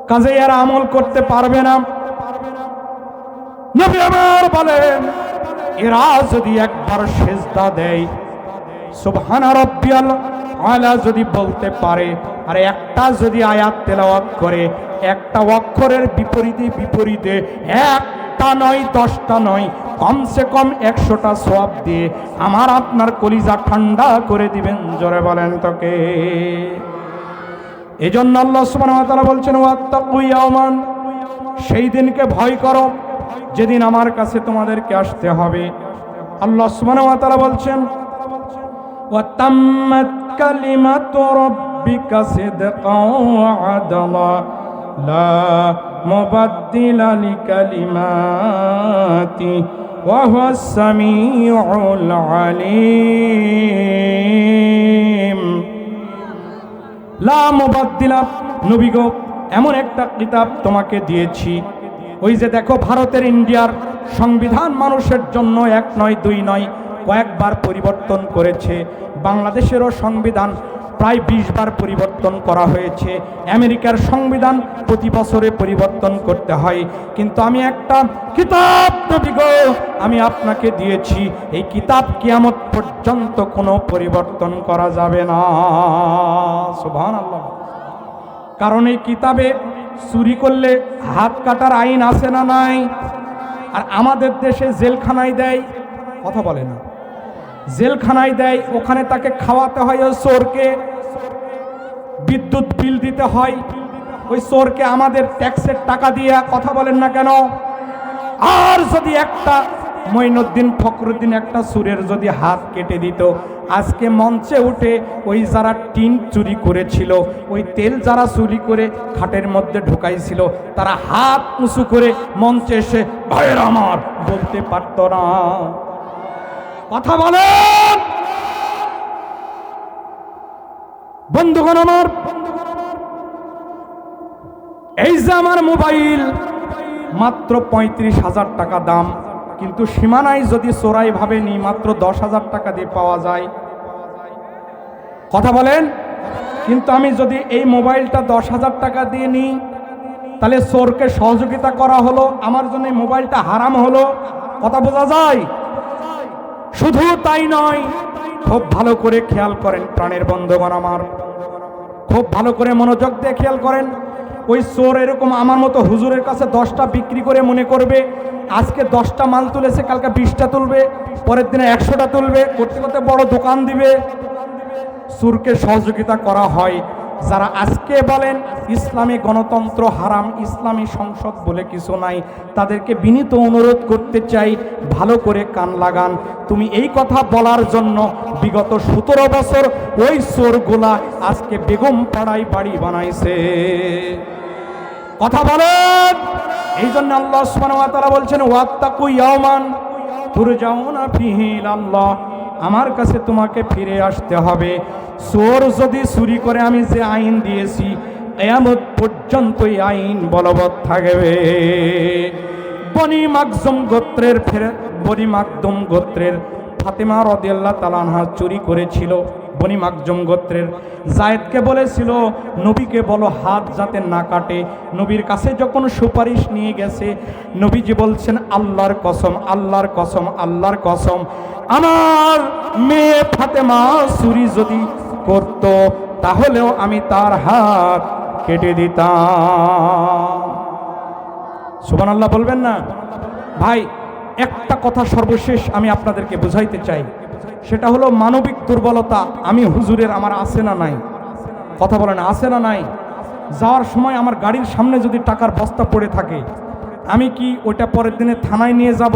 কাজে এরা আমল করতে পারবে না। নবী আমার বলেন, এরা যদি একবার সেজদা দেয়, সুবহানা রাব্বিয়াল আলা যদি বলতে পারে, আর একটা যদি আয়াত তেলাওয়াত করে, 1টা অক্ষরের বিপরীতে বিপরীতে 1টা নয় 10টা নয়, কমসে কম 100টা সওয়াব দিয়ে আমার আপনার কলিজা ঠান্ডা করে দিবেন। জোরে বলেন তোকে। এজন্য আল্লাহ সুবহানাহু ওয়া তাআলা বলছেন, ওয়াত্তাকু ইয়াওমান, সেই দিনকে ভয় করো যেদিন আমার কাছে তোমাদেরকে আসতে হবে। আল্লাহ সুবহানাহু ওয়া তাআলা বলছেন, ওয়াতাম্মাত কালিমাতু রাব্বিকা সিদকাও ওয়া আদলা লা মুবাদদিলা লিকালিমাতি ওয়া হুয়াস সামিউল আলিম। লা মুবাদদিলা, নবী গো এমন একটা কিতাব তোমাকে দিয়েছি। ওই যে দেখো ভারতের, ইন্ডিয়ার সংবিধান মানুষের জন্য 1 নয় 2 নয় কয়েকবার পরিবর্তন করেছে। বাংলাদেশেরও সংবিধান প্রায় 20 বার পরিবর্তন করা হয়েছে। আমেরিকার সংবিধান প্রতি বছরে পরিবর্তন করতে হয়, কিন্তু আমি একটা কিতাব নবী গো আমি আপনাকে দিয়েছি, এই কিতাব কিয়ামত পর্যন্ত কোনো পরিবর্তন করা যাবে না। সুবহানাল্লাহ। কারণ এই কিতাবে চুরি করলে হাত কাটার আইন আছে না নাই? আর আমাদের দেশে জেলখানায় দেয়, কথা বলে না, জেলখানায় দেয়, ওখানে তাকে খাওয়াতে হয় ওই চোরকে, বিদ্যুৎ বিল দিতে হয় ওই চোরকে আমাদের ট্যাক্সের টাকা দিয়ে, কথা বলেন না কেন? আর যদি একটা মঈনুদ্দিন ফখরুদ্দিন একটা চোরের যদি হাত কেটে দিত, আজকে মঞ্চে উঠে ওই যারা টিন চুরি করেছিল, ওই তেল যারা চুরি করে খাটের মধ্যে ঢুকাইছিল, তারা হাত উঁচু করে মঞ্চে এসে ভাইয়ের আমার বলতে পারত না। কথা বলেন বন্ধুগণ আমার, এই যে আমার মোবাইল মাত্র 35,000 টাকা দাম, কিন্তু সীমানায় যদি চোরাই ভাবে নি মাত্র 10,000 টাকা দিয়ে পাওয়া যায়। কথা বলেন, কিন্তু আমি যদি এই মোবাইলটা 10,000 টাকা দিয়ে নিই, তাহলে চোরকে সহযোগিতা করা হলো, আমার জন্য এই মোবাইলটা হারাম হলো। কথা বোঝা যায়? শুধু তাই নয়, খুব ভালো করে খেয়াল করেন প্রাণের বন্ধুগণ আমার, খুব ভালো করে মনোযোগ দিয়ে খেয়াল করেন। ওই চোর এরকম আমার মতো হুজুরের কাছে 10টা বিক্রি করে মনে করবে আজকে 10টা মাল তুলেছে, কালকে 20টা তুলবে, পরের দিনে 100টা তুলবে, করতে করতে বড় দোকান দিবে। চোরকে সহযোগিতা করা হয়। যারা আজকে বলেন ইসলামী গণতন্ত্র হারাম, ইসলামী সংসদ বলে কিছু নাই, তাদেরকে বিনীত অনুরোধ করতে চাই, ভালো করে কান লাগান। তুমি এই কথা বলার জন্য বিগত 17 বছর ওই চোরগুলা আজকে বেগম পাড়ায় বাড়ি বানাইছে। কথা বলেন। এই জন্য আল্লাহ সুবহানাহু ওয়া তাআলা বলছেন ওয়াত্তাকু ইয়াওমান তুরজাউনা ফিহি ইলাল্লাহ, আমার কাছে তোমাকে ফিরে আসতে হবে। চোর যদি চুরি করে আমি যে আইন দিয়েছি কিয়ামত পর্যন্ত এই আইন বলবৎ থাকবে। বনি মাকজুম গোত্রের ফাতেমা রাদিয়াল্লাহু তাআলা আনহা চুরি করেছিল। বনি মাকজুম গোত্রের যায়েদকে বলেছিল নবীকে বলো হাত যাতে না কাটে। নবীর কাছে যখন সুপারিশ নিয়ে গেছে, নবীজি বলছেন আল্লাহর কসম, আল্লাহর কসম, আল্লাহর কসম, আমার মেয়ে ফাতেমা চুরি যদি করত তাহলেও আমি তার হাত কেটে দিতাম। সুবহানাল্লাহ বলবেন না? ভাই একটা কথা সর্বশেষ আমি আপনাদেরকে বুঝাইতে চাই, সেটা হলো মানবিক দুর্বলতা আমি হুজুরের আমার আছে না নাই? কথা বলেন আছে না নাই? যাওয়ার সময় আমার গাড়ির সামনে যদি টাকার বস্তা পড়ে থাকে, আমি কি ওইটা পরের দিনে থানায় নিয়ে যাব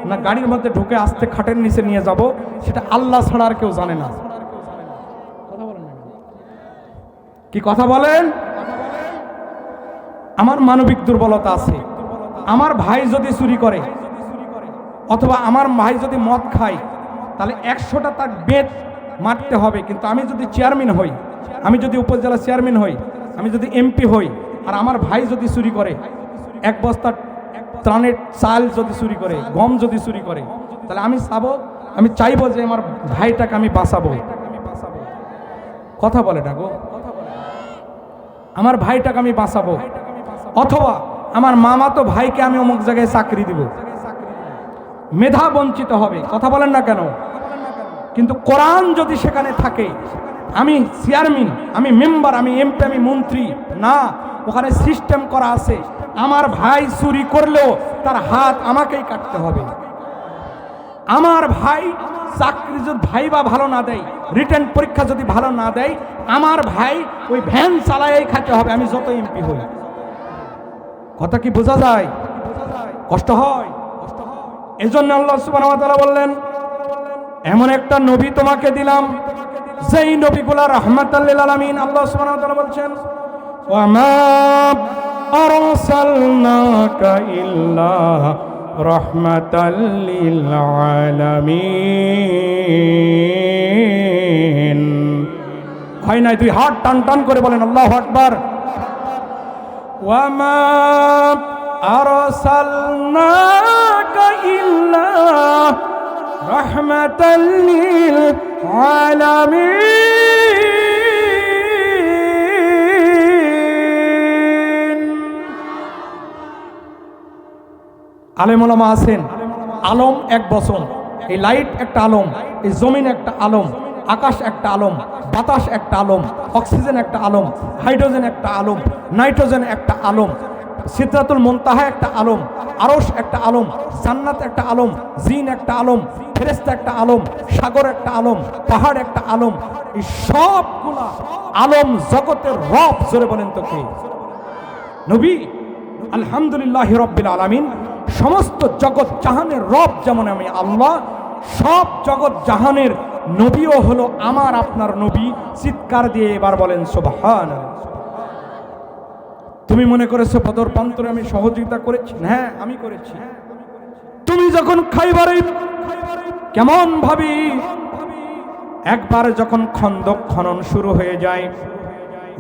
না গাড়ির মধ্যে ঢুকে আস্তে খাটের নিচে নিয়ে যাব, সেটা আল্লাহ ছাড়া আর কেউ জানে না। কি কথা বলেন? আমার মানবিক দুর্বলতা আছে। আমার ভাই যদি চুরি করে অথবা আমার ভাই যদি মদ খায়, তাহলে 100টা তার বেত মারতে হবে। কিন্তু আমি যদি চেয়ারম্যান হই, আমি যদি উপজেলা চেয়ারম্যান হই, আমি যদি এমপি হই, আর আমার ভাই যদি চুরি করে, এক বস্তা ত্রাণের চাল যদি চুরি করে, গম যদি চুরি করে, তাহলে আমি চাইবো যে আমার ভাইটাকে আমি বাঁচাবো। কথা বলে না গো? আমার ভাইটাকে আমি বাঁচাবো, অথবা আমার মামাতো ভাইকে আমি অমুক জায়গায় চাকরি দিব। মেধা বঞ্চিত হবে, কথা বলেন না কেন? কিন্তু কোরআন যদি সেখানে থাকে, আমি চেয়ারম্যান, আমি মেম্বার, আমি এমপি, আমি মন্ত্রী না, ওখানে সিস্টেম করা আছে, আমার ভাই চুরি করলেও তার হাত আমাকেই কাটতে হবে। আমার ভাই চাকরি যদি ভাইবা ভালো না দেয়, রিটেন পরীক্ষা যদি ভালো না দেয়, আমার ভাই ওই ভ্যান চালায় খাইতে হবে, আমি যত এমপি হই। কথা কি বোঝা যায়? কষ্ট হয়। এজন্য আল্লাহ সুবহানাহু ওয়া তাআলা বললেন এমন একটা নবী তোমাকে দিলাম যেই নবীগুলা রাহমাতাল লিল আলামিন। আল্লাহ সুবহানাহু ওয়া তাআলা বলছেন ওয়া মা আরসালনাকা ইল্লা রাহমাতাল লিল আলামিন। হয় নাই? দুই হাত টান টান করে বলেন আল্লাহু আকবার। ওয়া মা আরসালনাকা ইল্লা রাহমাতাল লিল আলামিন। আলেম ওলামা আছেন, আলম এক বচন, এই লাইট একটা আলম, এই জমিন একটা আলম, আকাশ একটা আলম, বাতাস একটা আলম, অক্সিজেন একটা আলম, হাইড্রোজেন একটা আলম, নাইট্রোজেন একটা আলম, সিদরাতুল মুনতাহা একটা আলম, আরশ একটা আলম, জান্নাত একটা আলম, জিন একটা আলম, ফেরেশতা একটা আলম, সাগর একটা আলম, পাহাড় একটা আলম। এই সবগুলা আলম জগতের রব, জোরে বলেন তো কে? নবী। আলহামদুলিল্লাহি রাব্বিল আলামিন। সমস্ত জগৎ জাহানের রব যেমন আমি আল্লাহ, সব জগৎ জাহানের নবীও হলো আমার আপনার নবী। চিৎকার দিয়ে এবার বলেন সুবহানাল্লাহ। তুমি মনে করেছো বদর প্রান্তরে আমি সহযোগিতা করেছি? হ্যাঁ, আমি করেছি। তুমি যখন খাইবারে কেমন ভাবি, একবার যখন খন্দক খনন শুরু হয়ে যায়,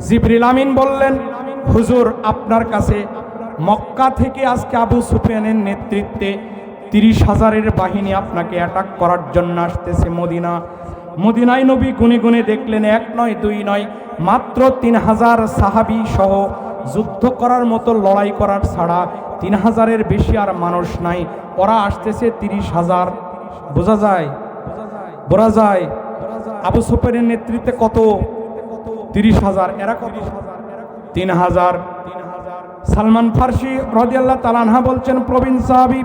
জিবরিল আমিন বললেন, হুজুর আপনার কাছে মক্কা থেকে আজকে আবু সুফিয়ানের নেতৃত্বে 30,000-এর বাহিনী আপনাকে অ্যাটাক করার জন্য আসতেছে মদিনা। মদিনায় নবী গুনে গুনে দেখলেন, এক নয় দুই নয়, মাত্র 3,000 সাহাবী সহ যুদ্ধ করার মতো, লড়াই করার ছাড়া 3,000-এর বেশি আর মানুষ নাই। ওরা আসতেছে 30,000। বোঝা যায়? বোঝা যায়? আবু সুফিয়ানের নেতৃত্বে কত? 30,000। এরা কত? 3,000। সালমান ফার্সি রাদিয়াল্লাহু তাআলা আনহু বলছেন, প্রবীণ সাহাবী,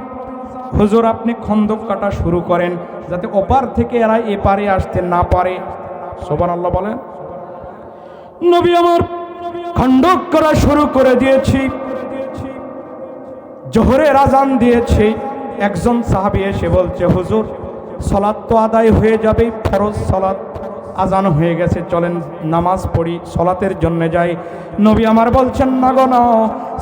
হুজুর আপনি খন্দক কাটা শুরু করেন, যাতে ওপার থেকে এরা এপারে আসতে না পারে। সুবহানাল্লাহ বলেন। নবী আমার খন্দক করা শুরু করে দিয়েছি, জোহরের আজান দিয়েছে। একজন সাহাবী এসে বলছে, হুজুর সালাত তো আদায় হয়ে যাবে, ফরজ সালাত আজান হয়ে গেছে, চলেন নামাজ পড়ি, সালাতের জন্য যাই। নবী আমার বলছেন, না গো না,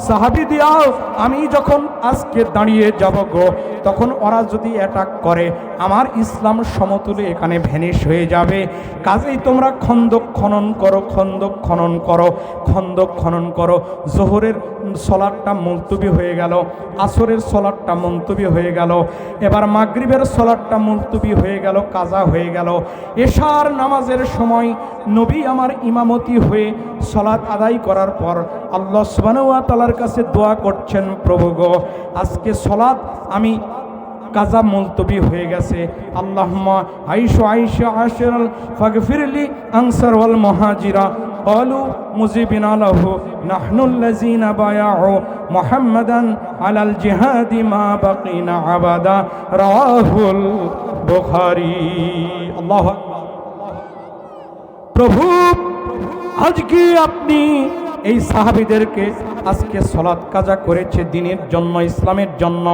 সাহাবী দিয়াও, আমি যখন আজকে দাঁড়িয়ে যাব গো, তখন ওরা যদি অ্যাটাক করে আমার ইসলাম সমতুলে এখানে ভ্যানিশ হয়ে যাবে। কাজেই তোমরা খন্দক খনন করো, খন্দক খনন করো, খন্দক খনন করো। জোহরের সলাটটা মুলতবি হয়ে গেল, আসরের সলাটটা মুলতবি হয়ে গেল, এবার মাগরিবের সলাটটা মুলতবি হয়ে গেল, কাজা হয়ে গেল। এশার নামাজের সময় নবী আমার ইমামতি হয়ে সলাত আদায় করার পর আল্লাহ সুবহানাহু ওয়া তাআলার কাছে দোয়া করছেন, প্রভু গো, আজকে সলাত আমি কাজা মুলতবি হয়ে গেছে। আল্লাহুম্মা আইশু আইশা আশরাল ফাগফিরলি আনসার ওয়াল মুহাজিরা ক্বালু মুজিবিনা লাহু নাহনুল্লাযিনা বায়াউ মুহাম্মাদান আলাল জিহাদি মা বাকিনা আবাদা, রাওয়াহুল বুখারী। আল্লাহু আকবার। প্রভু আজকে আপনি এই সাহাবীদেরকে আজকে সলাত কাজা করেছে দ্বীনের জন্য, ইসলামের জন্য,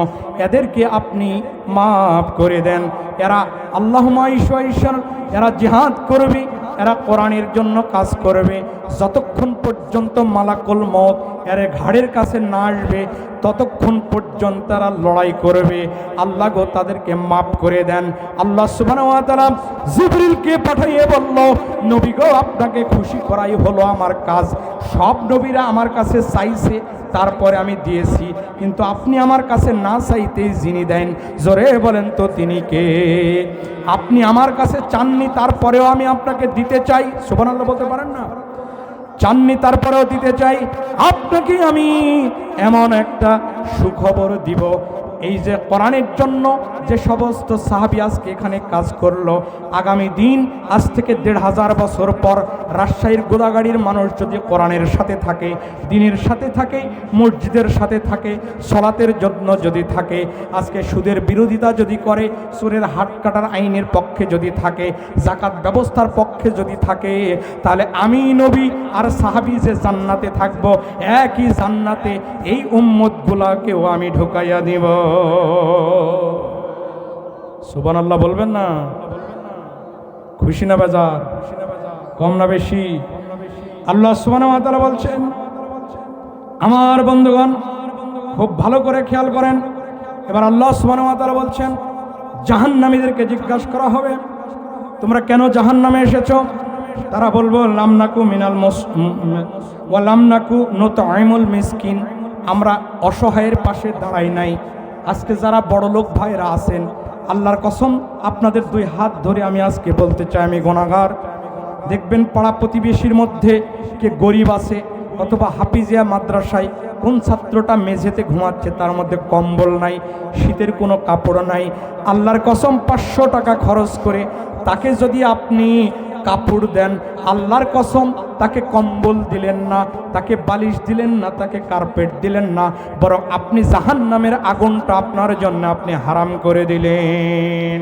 এদেরকে আপনি মাফ করে দেন। এরা আল্লাহুম্মা আইশা, এরা জিহাদ করবে, এরা কোরআনের জন্য কাজ করবে। যতক্ষণ পর্যন্ত মালাকুল মউত এর ঘাড়ের কাছে না আসবে ততক্ষণ পর্যন্ত তারা লড়াই করবে। আল্লাহ গো তাদেরকে মাফ করে দেন। আল্লাহ সুবহানাহু ওয়া তাআলা জিবরিলকে পাঠিয়ে বলল, নবী গো আপনাকে খুশি করাই হলো আমার কাজ। সব নবীরা আমার কাছে চাইছে, তারপরে আমি দিয়েছি, কিন্তু আপনি আমার কাছে না চাইতেই যিনি দেন, জোরে বলেন তো তিনি কে? আপনি আমার কাছে চাননি, তারপরেও আমি আপনাকে দিতে চাই। সুবহানাল্লাহ বলতে পারেন না? চাননি তারপরেও দিতে চাই। আপনাকে আমি এমন একটা সুখবর দিব, এই যে কোরআনের জন্য যে সমস্ত সাহাবী আজকে এখানে কাজ করলো, আগামী দিন আজ থেকে 1,500 বছর পর রাজশাহীর গোদাগাড়ির মানুষ যদি কোরআনের সাথে থাকে, দ্বীনের সাথে থাকে, মসজিদের সাথে থাকে, সলাতের জন্য যদি থাকে, আজকে সুদের বিরোধিতা যদি করে, সুরের হাত কাটার আইনের পক্ষে যদি থাকে, জাকাত ব্যবস্থার পক্ষে যদি থাকে, তাহলে আমি নবী আর সাহাবী যে জান্নাতে থাকব, একই জান্নাতে এই উম্মতগুলাকেও আমি ঢুকাইয়া দিব। সুবহানাল্লাহ বলবেন না? খুশি না বাজার? কম না বেশি? আল্লাহ সুবহানাহু ওয়া তাআলা বলছেন, আমার বন্ধুগণ খুব ভালো করে খেয়াল করেন। এবার আল্লাহ সুবহানাহু ওয়া তাআলা বলছেন, জাহান্নামীদেরকে জিজ্ঞাসা করা হবে, তোমরা কেন জাহান্নামে এসেছো? তারা বলবো, লাম নাকু মিনাল ওয়া লাম নাকু নুতঈমুল মিসকিন, আমরা অসহায়ের পাশে দাঁড়াই নাই। আজকে যারা বড় লোক ভাইরা আছেন, আল্লাহর কসম আপনাদের 2 হাত ধরে আমি আজকে বলতে চাই, আমি গুনাহগার। দেখবেন পাড়া প্রতিবেশীর মধ্যে কে গরিব আছে, অথবা হাফিজিয়া মাদ্রাসায় কোন ছাত্রটা মেঝেতে ঘুমাচ্ছে, তার মধ্যে কম্বল নাই, শীতের কোনো কাপড় নাই, আল্লাহর কসম 500 টাকা খরচ করে তাকে যদি আপনি কাপড় দেন, আল্লাহর কসম তাকে কম্বল দিলেন না, তাকে বালিশ দিলেন না, তাকে কার্পেট দিলেন না, বরং আপনি জাহান্নামের আগুনটা আপনার জন্য আপনি হারাম করে দিলেন।